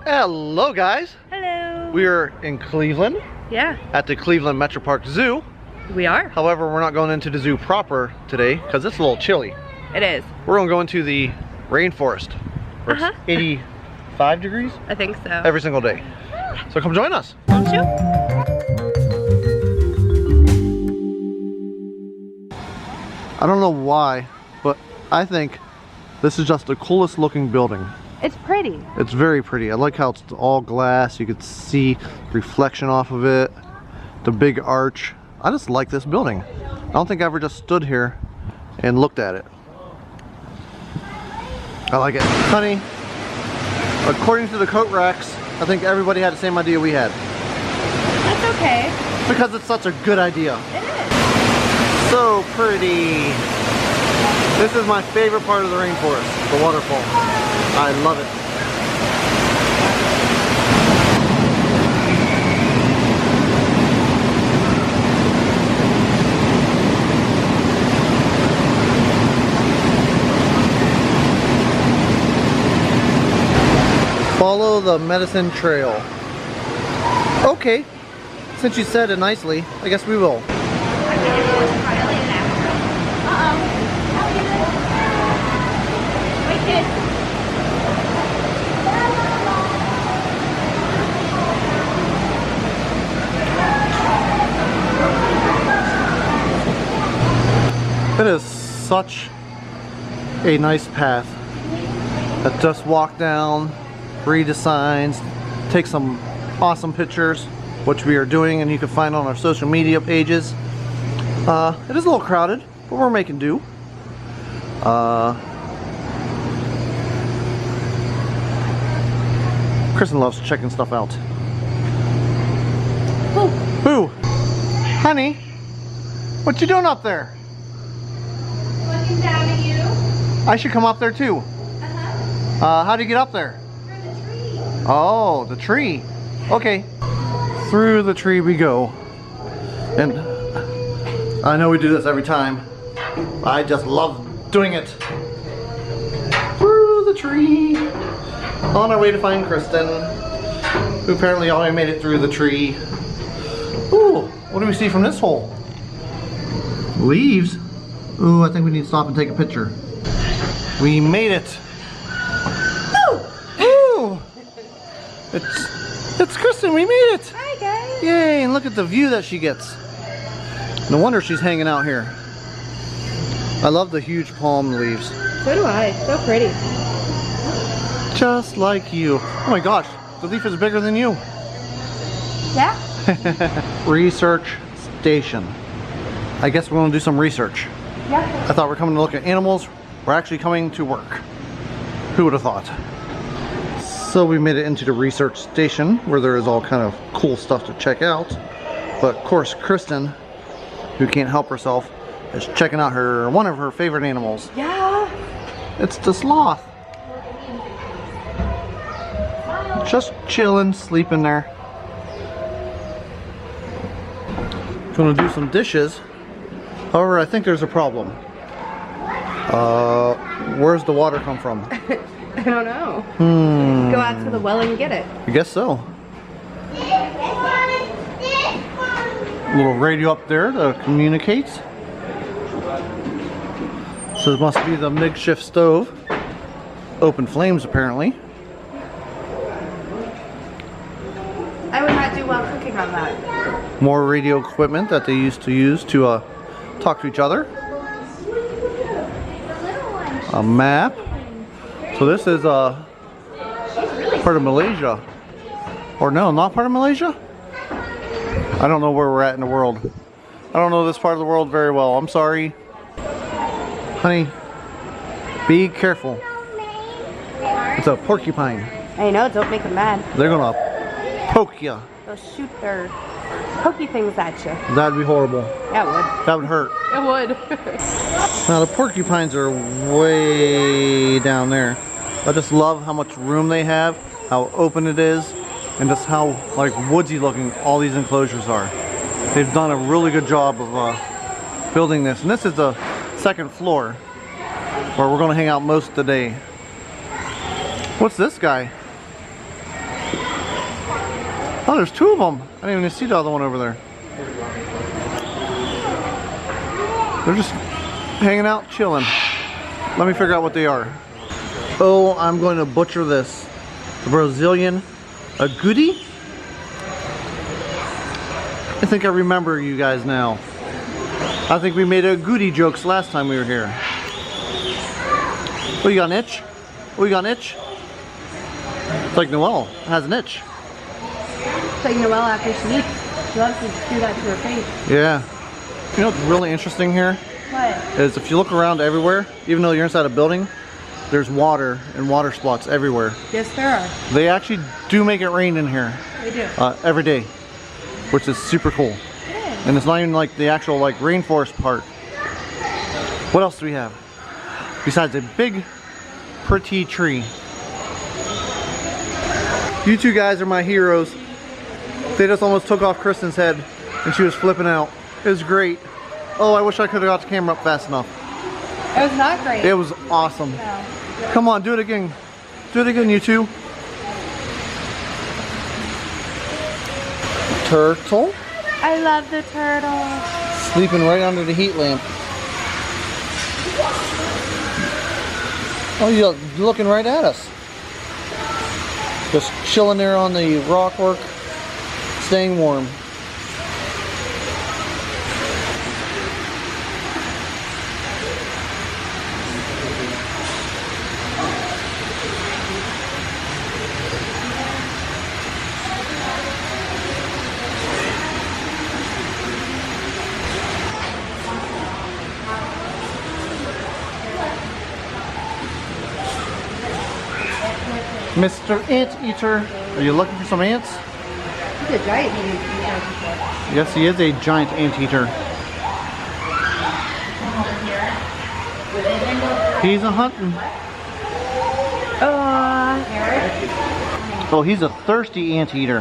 Hello guys. Hello. We're in Cleveland. Yeah. At the Cleveland Metro Park Zoo. We are. However, we're not going into the zoo proper today because it's a little chilly. It is. We're going to go into the rainforest where it's 85 degrees? I think so. Every single day. So come join us. Won't you? I don't know why, but I think this is just the coolest looking building. It's pretty. It's very pretty. I like how it's all glass. You could see reflection off of it. The big arch. I just like this building. I don't think I ever just stood here and looked at it. I like it. Honey, according to the coat racks, I think everybody had the same idea we had. That's okay. Because it's such a good idea. It is. So pretty. This is my favorite part of the rainforest, the waterfall. I love it. Follow the medicine trail. Okay, since you said it nicely, I guess we will. It is such a nice path. Let's just walk down, read the signs, take some awesome pictures, which we are doing and you can find on our social media pages. It is a little crowded, but we're making do. Kristen loves checking stuff out. Boo! Honey, what you doing up there? Looking down at you. I should come up there too. How do you get up there? Through the tree. Oh, the tree. Okay. Through the tree we go. And I know we do this every time. I just love doing it. Through the tree. On our way to find Kristen, who apparently already made it through the tree. Ooh, what do we see from this hole? Leaves? Ooh, I think we need to stop and take a picture. We made it. Ooh! It's Kristen, we made it! Hi guys! Yay, and look at the view that she gets. No wonder she's hanging out here. I love the huge palm leaves. So do I. So pretty. Just like you. Oh my gosh, the leaf is bigger than you. Yeah? Research station. I guess we're going to do some research. Yeah. I thought we're coming to look at animals. We're actually coming to work. Who would have thought? So we made it into the research station where there is all kind of cool stuff to check out. But of course, Kristen, who can't help herself, is checking out one of her favorite animals. Yeah. It's the sloth. Just chilling, sleeping there. Gonna do some dishes. However, I think there's a problem. Where's the water come from? I don't know. Go out to the well and get it. I guess so. Little radio up there to communicate. So it must be the makeshift stove. Open flames apparently. I would not do well cooking on that. More radio equipment that they used to use to talk to each other. A map. So this is part of Malaysia. Or no, not part of Malaysia? I don't know where we're at in the world. I don't know this part of the world very well. I'm sorry. Honey, be careful. It's a porcupine. I know, don't make them mad. They're gonna poke you. They'll shoot their pokey things at you. That'd be horrible. Yeah, it would. That would hurt. It would. Now the porcupines are way down there. I just love how much room they have, how open it is, and just how like woodsy looking all these enclosures are. They've done a really good job of building this. And this is the second floor where we're going to hang out most of the day. What's this guy? Oh, there's two of them. I didn't even see the other one over there. They're just hanging out, chilling. Let me figure out what they are. Oh, I'm going to butcher this. The Brazilian agouti. I think I remember you guys now. I think we made agouti jokes last time we were here. Oh, you got an itch? Oh, you got an itch? It's like Noelle has an itch. It's like Noelle after she eats. She loves to do that to her face. Yeah. You know what's really interesting here? What? Is if you look around everywhere, even though you're inside a building, there's water and water spots everywhere. Yes, there are. They actually do make it rain in here. They do. Every day, which is super cool. Yeah. And it's not even like the actual like rainforest part. What else do we have? Besides a big, pretty tree. You two guys are my heroes. They just almost took off Kristen's head and she was flipping out. It was great. Oh, I wish I could have got the camera up fast enough. It was not great. It was awesome. No. Come on, do it again. Do it again, you two. Turtle. I love the turtle. Sleeping right under the heat lamp. Oh, you're looking right at us. Just chilling there on the rock work, staying warm. Mr. Anteater, are you looking for some ants? He's a giant anteater. Yes, he is a giant anteater. He's a hunting. Oh, he's a thirsty anteater.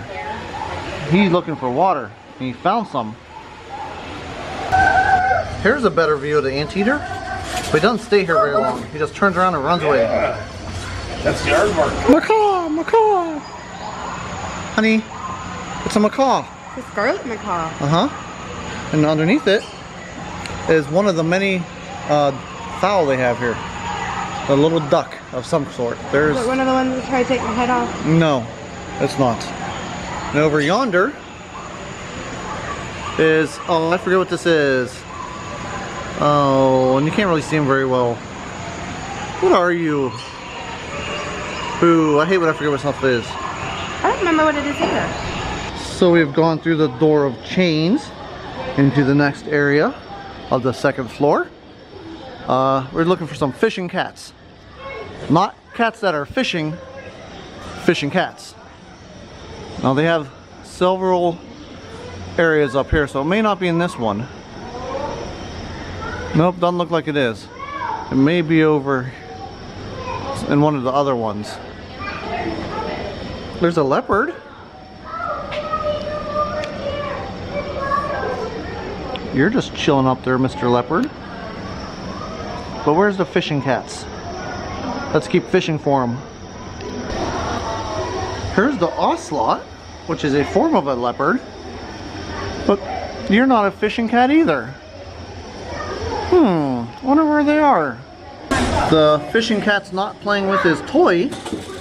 He's looking for water, and he found some. Here's a better view of the anteater, but he doesn't stay here very long. He just turns around and runs away. That's the aardvark. Macaw, macaw. Honey, it's a macaw. It's a scarlet macaw. Uh-huh. And underneath it is one of the many fowl they have here. A little duck of some sort. There's Is it one of the ones that try to take my head off? no, it's not. And over yonder is, oh, I forget what this is. Oh, and you can't really see him very well. What are you? Ooh, I hate when I forget what stuff is. I don't remember what it is either. So we've gone through the door of chains into the next area of the second floor. We're looking for some fishing cats. Not cats that are fishing cats. Now they have several areas up here, so it may not be in this one. Nope, doesn't look like it is. It may be over in one of the other ones. There's a leopard. You're just chilling up there, Mr. Leopard. But where's the fishing cats? Let's keep fishing for them. Here's the ocelot, which is a form of a leopard. But you're not a fishing cat either. Wonder where they are. The fishing cat's not playing with his toy.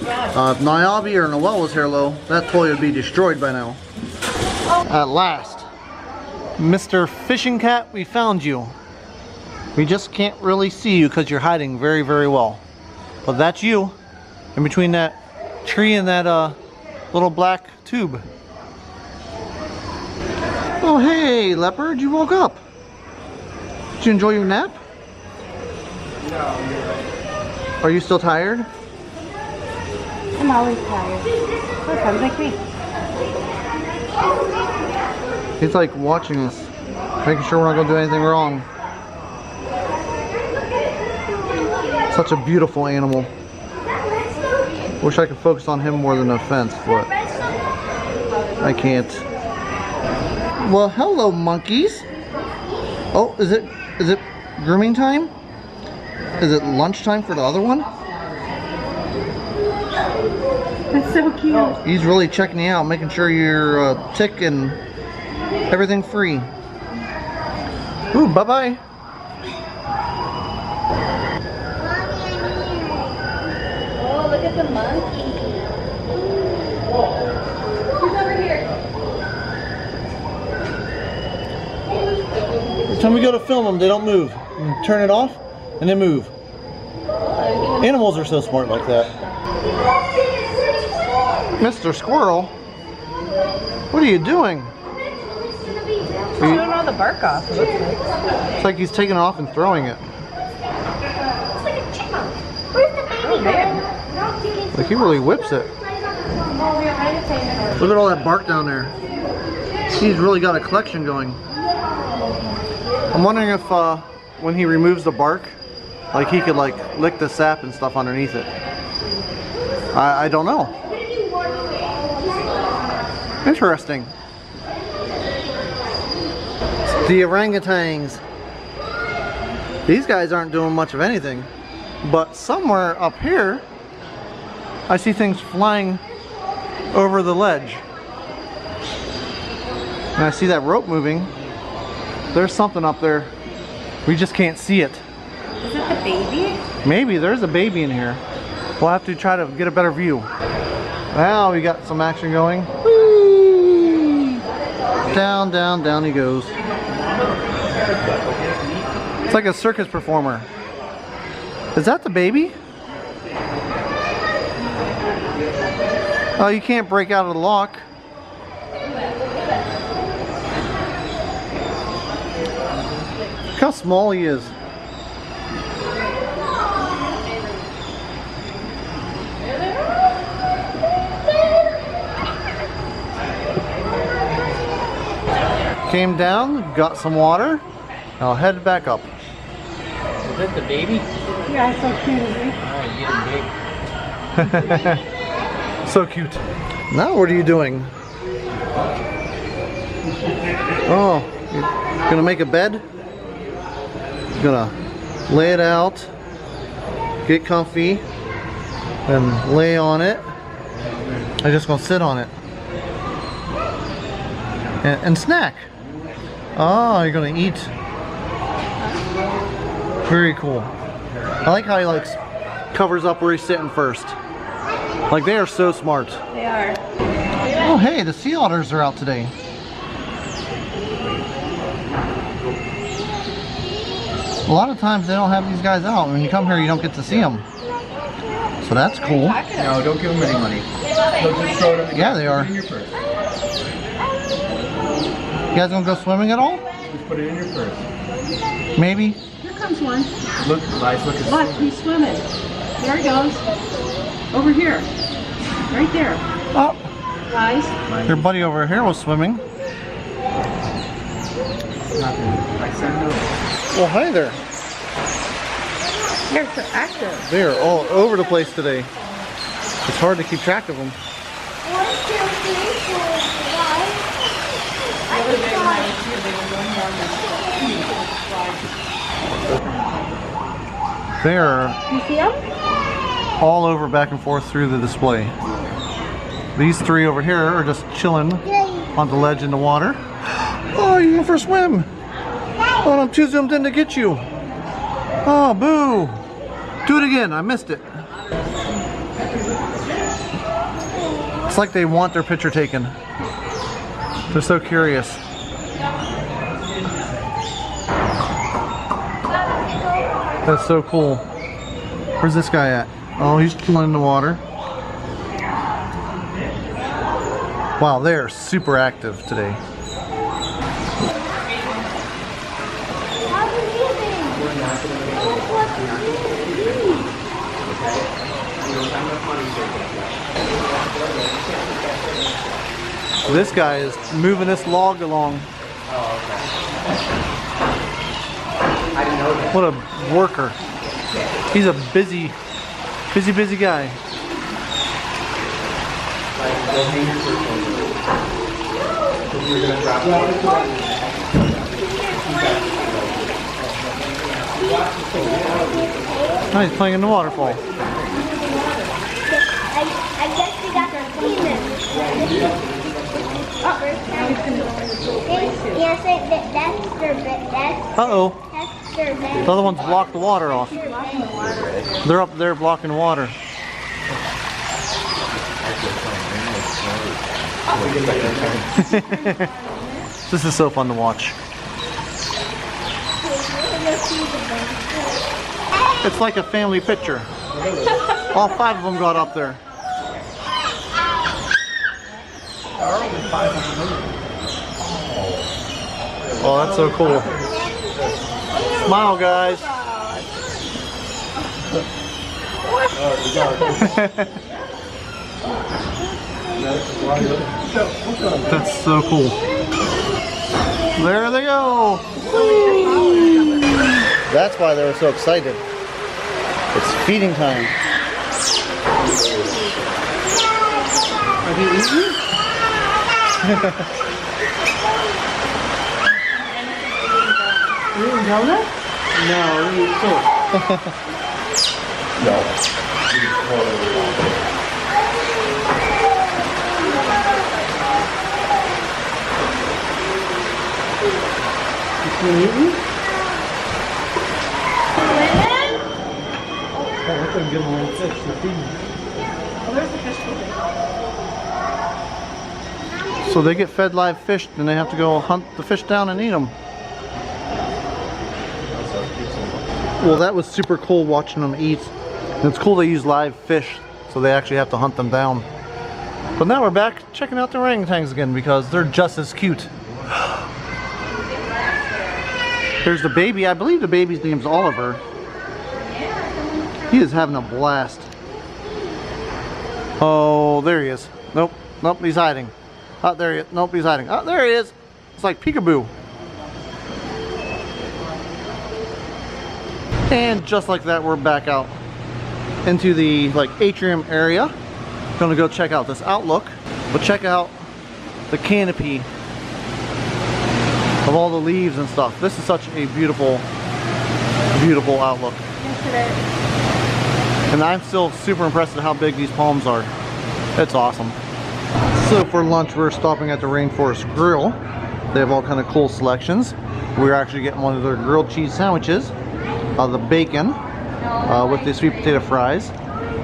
If Niobe or Noelle was here, though, that toy would be destroyed by now. At last. Mr. Fishing Cat, we found you. We just can't really see you because you're hiding very, very well. But that's you, in between that tree and that little black tube. Oh hey, leopard, you woke up. Did you enjoy your nap? Are you still tired? I'm always tired. So it sounds like me. He's like watching us, making sure we're not going to do anything wrong. Such a beautiful animal. Wish I could focus on him more than the fence, but I can't. Well, hello, monkeys. Oh, is it grooming time? Is it lunchtime for the other one? That's so cute. He's really checking you out, making sure you're tick and everything free. Ooh, bye-bye. Oh, look at the monkey. He's over here. Every time we go to film them, they don't move. You turn it off and they move. Animals are so smart like that. Mr. Squirrel, what are you doing? He's doing all the bark off. It looks like. It's like he's taking it off and throwing it. It's like a chipmunk. Where's the baby? Oh, man. Like he really whips it. Look at all that bark down there. He's really got a collection going. I'm wondering if when he removes the bark, like he could like lick the sap and stuff underneath it. I don't know. Interesting. The orangutans. These guys aren't doing much of anything. But somewhere up here, I see things flying over the ledge. And I see that rope moving. There's something up there. We just can't see it. Is it the baby? Maybe there's a baby in here. We'll have to try to get a better view. Now we got some action going. Whee! Down, down, down he goes. It's like a circus performer. Is that the baby? Oh, you can't break out of the lock. Look how small he is. Came down, got some water. I'll head back up. Is that the baby? Yeah, it's so cute, isn't he? Alright, getting big. So cute. Now what are you doing? Oh, you're gonna make a bed? You're gonna lay it out, get comfy, and lay on it. I'm just gonna sit on it. And snack. Oh, you're gonna eat. Very cool. I like how he covers up where he's sitting first. Like they are so smart. They are. Oh hey, the sea otters are out today. A lot of times they don't have these guys out. When you come here, you don't get to see them. So that's cool. No, don't give them any money. They'll just throw it in the Yeah, they are. Put it in your purse. You guys gonna go swimming at all? Just put it in your purse. Maybe. Here comes one. Look, Elias, look at Look, he's swimming. There he goes. Over here. Right there. Oh, Guys. your buddy over here was swimming. Well, hi there. They're so active. They are all over the place today. It's hard to keep track of them. 1, 2, 3, 4, 5. They are You see them? all over back and forth through the display. These three over here are just chilling on the ledge in the water. Oh, you're going for a swim. Oh, I'm too zoomed in to get you. Oh, boo. Do it again. I missed it. It's like they want their picture taken. They're so curious. That's so cool. Where's this guy at? Oh, he's chilling in the water. Wow, they are super active today. So this guy is moving this log along. What a worker. He's a busy guy. Oh, he's playing in the waterfall. I guess we got That's it. That's their bed. Uh-oh. That's their bed. The other ones block the water off. They're up there blocking the water. This is so fun to watch. It's like a family picture. All 5 of them got up there. Oh, that's so cool. Smile, guys. That's so cool. There they go. That's why they were so excited. It's feeding time. Are they eating? You eating donut? No, we need toast. You eating? I couldn't give them one fish. They're feeding. Oh, there's the fish cooking. So they get fed live fish, then they have to go hunt the fish down and eat them. Well, that was super cool watching them eat. And it's cool they use live fish, so they actually have to hunt them down. But now we're back checking out the orangutans again because they're just as cute. Here's the baby. I believe the baby's name's Oliver. He is having a blast. Oh, there he is. Nope, nope, he's hiding. Oh, there he is. Nope, he's hiding. Oh, there he is. It's like peekaboo. And just like that, we're back out into the atrium area. Gonna go check out this outlook, but check out the canopy of all the leaves and stuff. This is such a beautiful, beautiful outlook. Yes, it is. And I'm still super impressed at how big these palms are. It's awesome. So for lunch, we're stopping at the Rainforest Grill. They have all kind of cool selections. We're actually getting one of their grilled cheese sandwiches, the bacon with the sweet potato fries.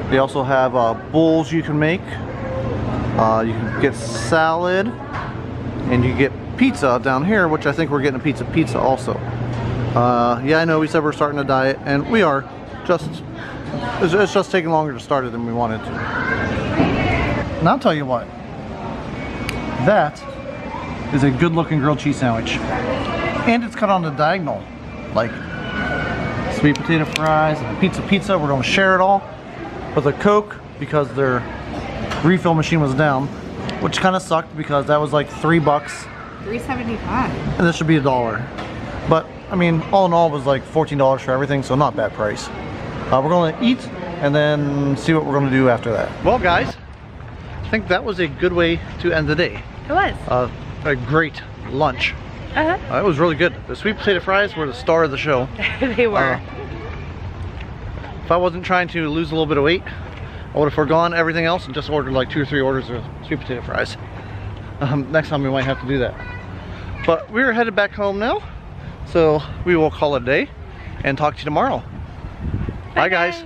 They also have bowls you can make. You can get salad, and you get pizza down here, which I think we're getting a pizza also. Yeah, I know we said we're starting a diet, and we are. It's just taking longer to start it than we wanted to. And I'll tell you what, that is a good looking grilled cheese sandwich. And it's cut on the diagonal. Like sweet potato fries and pizza. We're gonna share it all with a Coke because their refill machine was down, which kind of sucked because that was like $3. $3.75. And this should be $1. But I mean, all in all, it was like $14 for everything, so not bad price. We're gonna eat and then see what we're gonna do after that. Well, guys, I think that was a good way to end the day. It was. A great lunch. Uh-huh. It was really good. The sweet potato fries were the star of the show. They were. If I wasn't trying to lose a little bit of weight, I would have forgone everything else and just ordered like 2 or 3 orders of sweet potato fries. Next time we might have to do that. But we're headed back home now, so we will call it a day and talk to you tomorrow. Bye guys.